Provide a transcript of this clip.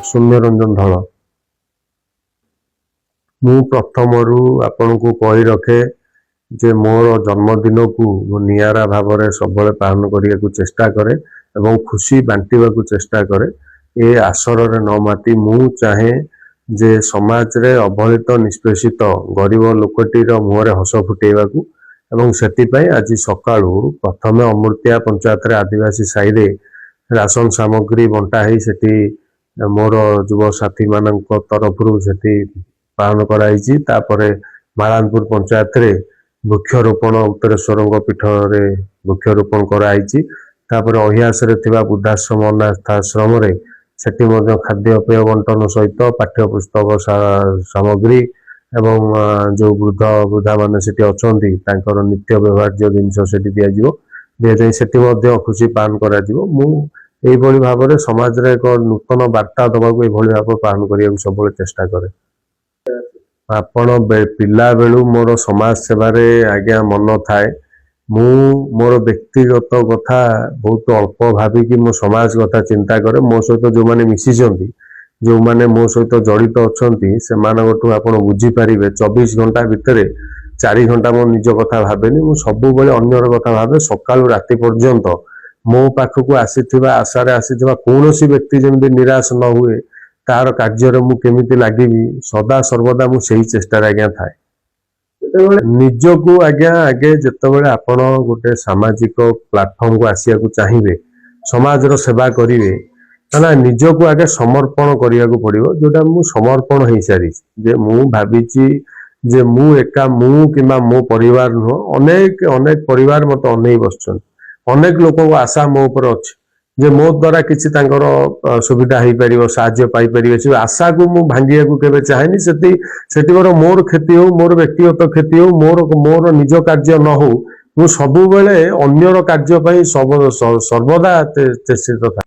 सौम्यरंजन धल मु प्रथमरू आपण को कही रखे जे मोर जन्मदिन को नियारा भाव में सब पालन करने को चेष्टा करे एवं खुशी बांटिबा को चेष्टा करे। ए आसर रे न माती मु चाहे जे समाज रे अवहेलित निष्पेषित गरीब लोकटीर मुहरे हस फुटेबा को एवं सेति पई आज सकाळू प्रथमे अमृतिया पंचायत रे आदिवासी साई रे राशन सामग्री बंटा है सेठी मोर युव साथी मानक तरफ सेठी पालन कराई। तापरे मालानपुर पंचायत रे वृक्षरोपण उत्तरेश्वर पीठ रे वृक्षरोपण कराई। तापर अहियास रे थिबा बुद्धाश्रम अनाथाश्रम रे सेठी मध्य खाद्य पेय बंटन सहित पाठ्य पुस्तक सामग्री एवं जो वृद्ध वृद्धा मान सेठी अछंती तांकर नित्य व्यवहार्य जिनस सेठी दिया जाई सेठी मध्य खुशी पालन करा जिवो। मु एई भली भाव रे समाज रे एक नूतन वार्ता दबा को एई भली भाव पालन करिया को सब चेष्टा करे। आपण पिला बेलू मोर समाज सेवा रे आज्ञा मन थाए मु मोर व्यक्तिगत कथा बहुत अल्प भाविकी मो समाज कथा चिंता करे। मो सहित जो माने मिसिजंती जो माने मो सहित जड़ित अछंती से मानकटू आपण बुझी पारिबे 24 घंटा भितरे 4 घंटा मो निज कथा भाबेनी मु सब बेले अन्यर कथा भाबे। सकाळू राति पर्यंत मो पाखकू आसीथिबा आशा रे आसीथिबा कोनोसी व्यक्ति जेमि निराश न हुए तार कार्य रे मु केमिति लागिबी सदा सर्वदा मु सेही चेष्टा रे आज्ञा थाए। निजको आज्ञा आगे जितेबाला आपण गोटे सामाजिक प्लाटफर्म को आसिया को चाहिए समाज रो सेवा करिवे ना निजको आगे समर्पण करिया को पड़िबो जोटा मु समर्पण हो सारी जे मु भाबीची जे मु एका मु किमा मो परिवार नो अनेक अनेक परिवार मत अनेक बसछन अनेक लोक को आशा मो ऊपर अछि जे मो द्वारा किसी तांकर सुविधा हो पार साहाय्य पाई पारे से आशा को मु भांगिया को केबे चाहेनी सेठी मोर क्षति हो मोर व्यक्तिगत क्षति हो मोर निज कार्य न हो मु सबु बेले अन्यर कार्य सर्वदा चेष्टित था।